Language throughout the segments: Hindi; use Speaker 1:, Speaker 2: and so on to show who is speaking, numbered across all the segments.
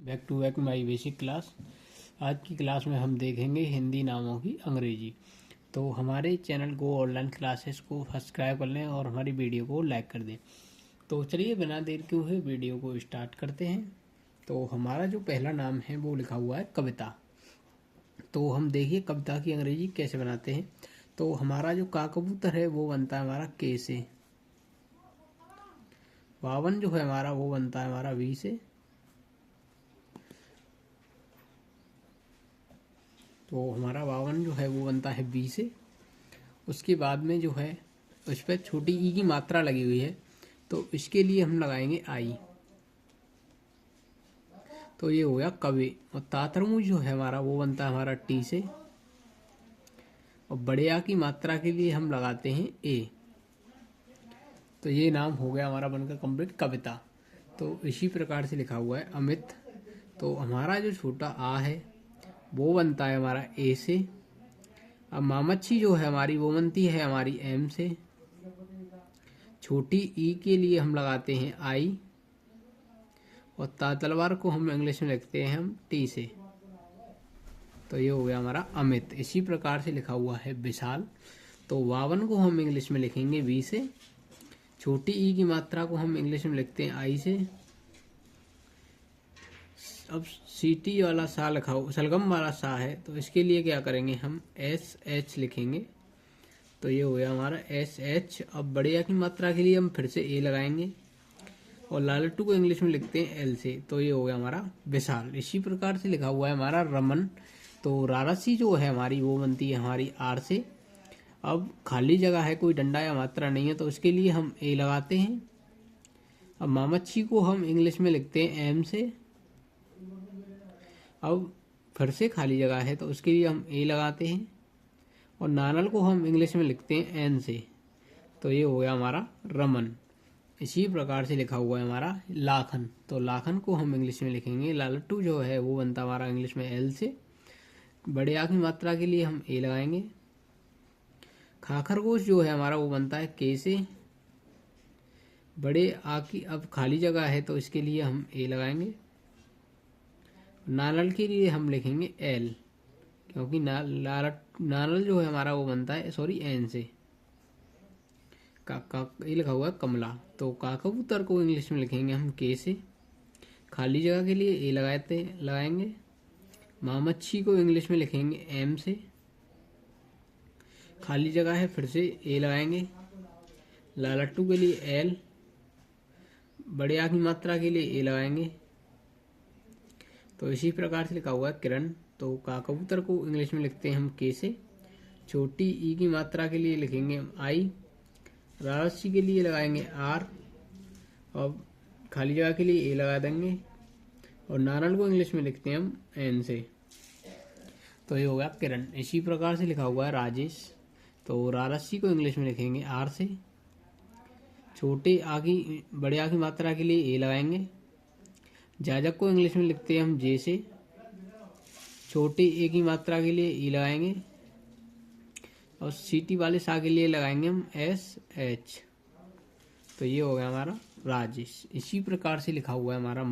Speaker 1: Back to back my basic class. आज की क्लास में हम देखेंगे हिंदी नामों की अंग्रेजी। तो हमारे चैनल को ऑनलाइन क्लासेस को सब्सक्राइब कर लें और हमारी वीडियो को लाइक कर दें। तो चलिए बिना देर के हुए वीडियो को स्टार्ट करते हैं। तो हमारा जो पहला नाम है वो लिखा हुआ है कविता। तो हम देखिए कविता की अंग्रेजी कैसे बनाते हैं। तो हमारा जो का कबूतर है वो बनता है हमारा के से। वावन जो है हमारा वो बनता है हमारा वी से। तो हमारा वावन जो है वो बनता है बी से। उसके बाद में जो है उस पर छोटी ई की मात्रा लगी हुई है, तो इसके लिए हम लगाएंगे आई। तो ये हो गया कवि। और तातरमु जो है हमारा वो बनता है हमारा टी से। और बड़े आ की मात्रा के लिए हम लगाते हैं ए। तो ये नाम हो गया हमारा बनकर कंप्लीट कविता। तो इसी प्रकार से लिखा हुआ है अमित। तो हमारा जो छोटा आ है वो बनता है हमारा ए से। अब मामच्छी जो है हमारी वो बनती है हमारी एम से। छोटी ई के लिए हम लगाते हैं आई। और तलवार को हम इंग्लिश में लिखते हैं हम टी से। तो ये हो गया हमारा अमित। इसी प्रकार से लिखा हुआ है विशाल। तो वावन को हम इंग्लिश में लिखेंगे वी से। छोटी ई की मात्रा को हम इंग्लिश में लिखते हैं आई से। अब सीटी वाला सा लिखा हो, सलगम वाला सा है, तो इसके लिए क्या करेंगे हम एस एच लिखेंगे। तो ये हो गया हमारा एस एच। अब बड़े आ की मात्रा के लिए हम फिर से ए लगाएंगे और लालटू को इंग्लिश में लिखते हैं एल से। तो ये हो गया हमारा विशाल। इसी प्रकार से लिखा हुआ है हमारा रमन। तो रारसी जो है हमारी वो बनती है हमारी आर से। अब खाली जगह है, कोई डंडा या मात्रा नहीं है, तो उसके लिए हम ए लगाते हैं। अब मामच्छी को हम इंग्लिश में लिखते हैं एम से। अब फिर से खाली जगह है, तो उसके लिए हम ए लगाते हैं। और नानल को हम इंग्लिश में लिखते हैं एन से। तो ये हो गया हमारा रमन। इसी प्रकार से लिखा हुआ है हमारा लाखन। तो लाखन को हम इंग्लिश में लिखेंगे। लालटू जो है वो बनता हमारा इंग्लिश में एल से। बड़े आ की मात्रा के लिए हम ए लगाएंगे। खाखरगोश जो है हमारा वो बनता है के से। बड़े आ की अब खाली जगह है, तो इसके लिए हम ए लगाएंगे। नानल के लिए हम लिखेंगे एल, क्योंकि नानल जो है हमारा वो बनता है सॉरी एन से। ये लिखा हुआ है कमला। तो काकबूतर को इंग्लिश में लिखेंगे हम के से। खाली जगह के लिए ए लगाएंगे। मामच्छी को इंग्लिश में लिखेंगे एम से। खाली जगह है, फिर से ए लगाएंगे। लालट्टू के लिए एल। बड़े आ की मात्रा के लिए ए लगाएंगे। तो इसी प्रकार से लिखा हुआ है किरण। तो कबूतर को इंग्लिश में लिखते हैं हम के से। छोटी ई की मात्रा के लिए लिखेंगे हम आई। रारसी के लिए लगाएंगे आर। और खाली जगह के लिए ए लगा देंगे। और नारल को इंग्लिश में लिखते हैं हम एन से। तो ये हो गया किरण। इसी प्रकार से लिखा हुआ है राजेश। तो रारसी को इंग्लिश में लिखेंगे आर से। छोटे आ की बड़े आ की मात्रा के लिए ए लगाएंगे। जाजक को इंग्लिश में लिखते हैं हम जे से। छोटे ए की मात्रा के लिए ई लगाएंगे। और सीटी वाले सा के लिए लगाएंगे हम एस एच। तो ये हो गया हमारा राजेश। इसी प्रकार से लिखा हुआ है हमारा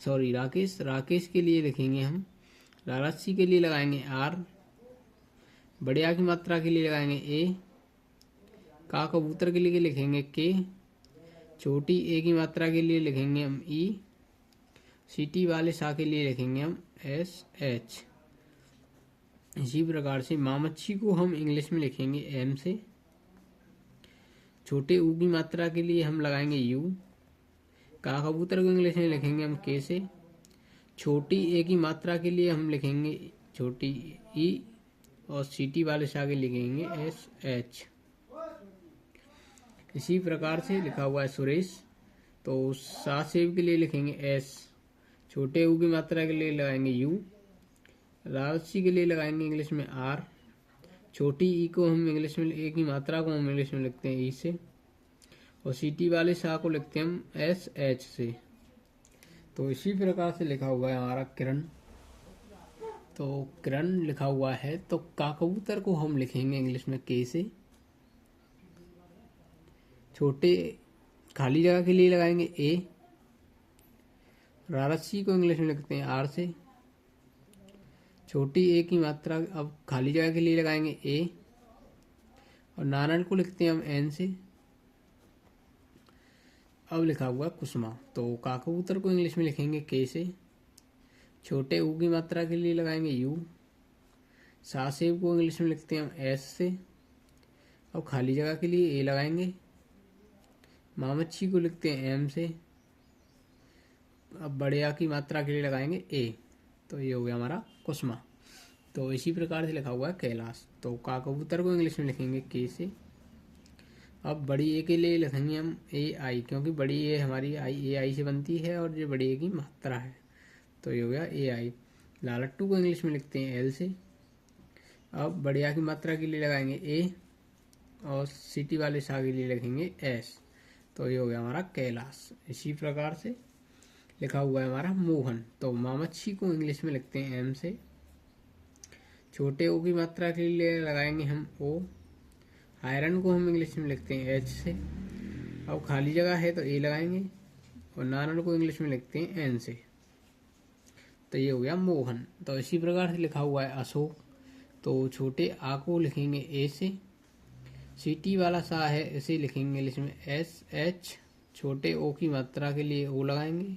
Speaker 1: राकेश। राकेश के लिए लिखेंगे हम रारसी के लिए लगाएंगे आर। बड़े आ की मात्रा के लिए लगाएंगे ए। का कबूतर के लिए लिखेंगे के। छोटी ए की मात्रा के लिए लिखेंगे हम ई। सीटी वाले सा के लिए लिखेंगे हम एस एच। इसी प्रकार से मामच्छी को हम इंग्लिश में लिखेंगे एम से। छोटे ऊ की मात्रा के लिए हम लगाएंगे यू। का कबूतर को इंग्लिश में लिखेंगे हम के से। छोटी ए की मात्रा के लिए हम लिखेंगे छोटी ई। और सीटी वाले सा के लिखेंगे एस एच। इसी प्रकार से लिखा हुआ है सुरेश। तो सा सेव के लिए लिखेंगे एस। छोटे ऊ की मात्रा के लिए लगाएंगे यू। रारसी के लिए लगाएंगे इंग्लिश में आर। छोटी ई को हम इंग्लिश में ए की मात्रा को हम इंग्लिश में लिखते हैं ई से। और सीटी वाले सा को लिखते हैं हम एस एच से। तो इसी प्रकार से लिखा हुआ है हमारा किरण। तो किरण लिखा हुआ है। तो काकबूतर को हम लिखेंगे इंग्लिश में के से। छोटे खाली जगह के लिए लगाएंगे ए। रारसी को इंग्लिश में लिखते हैं आर से। छोटी ए की मात्रा अब खाली जगह के लिए लगाएंगे ए, और नानल को लिखते हैं हम एन से। अब लिखा हुआ है कुसुमा, तो काकबूतर को इंग्लिश में लिखेंगे के से। छोटे ऊ की मात्रा के लिए लगाएंगे यू। सासेब को इंग्लिश में लिखते हैं हम एस से। अब खाली जगह के लिए ए लगाएंगे। मामच्छी को लिखते हैं एम से। अब बड़े आ की मात्रा के लिए लगाएंगे ए, तो ये हो गया हमारा कुसुमा। तो इसी प्रकार से लिखा हुआ है कैलाश, तो काकबूतर को इंग्लिश में लिखेंगे के से। अब बड़ी ए के लिए लिखेंगे हम ए आई, क्योंकि बड़ी ए हमारी आई ए आई से बनती है और ये बड़ी ए की मात्रा है, तो ये हो गया ए आई। लालट्टू को इंग्लिश में लिखते हैं एल से। अब बड़ी आ की मात्रा के लिए लगाएंगे ए, और सिटी वाले सा के लिए लिखेंगे एस, तो ये हो गया हमारा कैलाश। इसी प्रकार से लिखा हुआ है हमारा मोहन, तो मामच्छी को इंग्लिश में लिखते हैं एम से। छोटे ओ की मात्रा के लिए लगाएंगे हम ओ। आयरन को हम इंग्लिश में लिखते हैं एच से। अब खाली जगह है तो ए लगाएंगे, और नारन को इंग्लिश में लिखते हैं एन से, तो ये हो गया मोहन। तो इसी प्रकार से लिखा हुआ है अशोक, तो छोटे आ को लिखेंगे ए से। सिटी वाला सा है इसे लिखेंगे इंग्लिश में एस एच। छोटे ओ की मात्रा के लिए ओ लगाएंगे।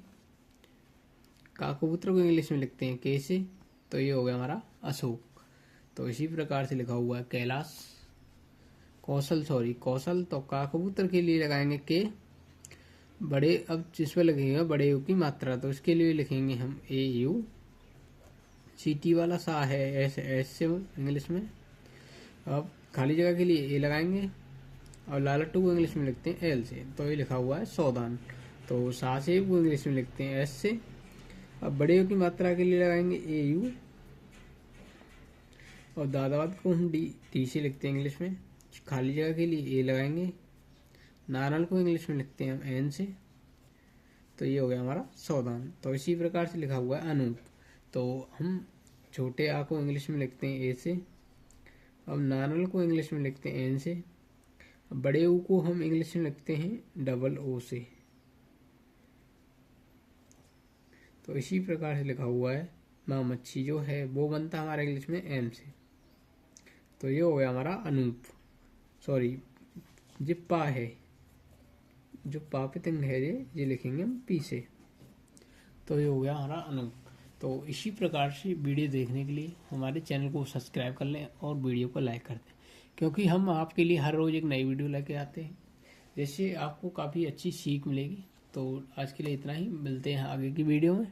Speaker 1: काकबूतर को इंग्लिश में लिखते हैं के से, तो ये हो गया हमारा अशोक। तो इसी प्रकार से लिखा हुआ है कैलाश। कौशल, तो काकबूतर के लिए लगाएंगे के। बड़े अब जिस पर लगेगा बड़े यू की मात्रा, तो इसके लिए लिखेंगे हम ए यू। सीटी वाला सा है एस एस से इंग्लिश में। अब खाली जगह के लिए ए लगाएंगे, और लालट्टू को इंग्लिश में लिखते हैं एल से, तो ये लिखा हुआ है सौदान। तो सासेब को इंग्लिश में लिखते हैं एस से। अब बड़े यू की मात्रा के लिए लगाएंगे ए यू, और दादाबाद को हम डी से लिखते हैं इंग्लिश में। खाली जगह के लिए ए लगाएंगे। नारल को इंग्लिश में लिखते हैं हम एन से, तो ये हो गया हमारा सौदान। तो इसी प्रकार से लिखा हुआ है अनूप, तो हम छोटे आ को इंग्लिश में लिखते हैं ए से। अब नारल को इंग्लिश में लिखते हैं एन से। अब बड़े ऊ को हम इंग्लिश में लिखते हैं डबल ओ से। तो इसी प्रकार से लिखा हुआ है मामच्छी, जो है वो बनता है हमारा इंग्लिश में एम से, तो ये हो गया हमारा अनूप। जो पा है, जो पा पे तिंग है ये लिखेंगे हम पी से, तो ये हो गया हमारा अनूप। तो इसी प्रकार से वीडियो देखने के लिए हमारे चैनल को सब्सक्राइब कर लें और वीडियो को लाइक कर दें, क्योंकि हम आपके लिए हर रोज़ एक नई वीडियो लेके आते हैं, जिससे आपको काफ़ी अच्छी सीख मिलेगी। तो आज के लिए इतना ही, मिलते हैं आगे की वीडियो में।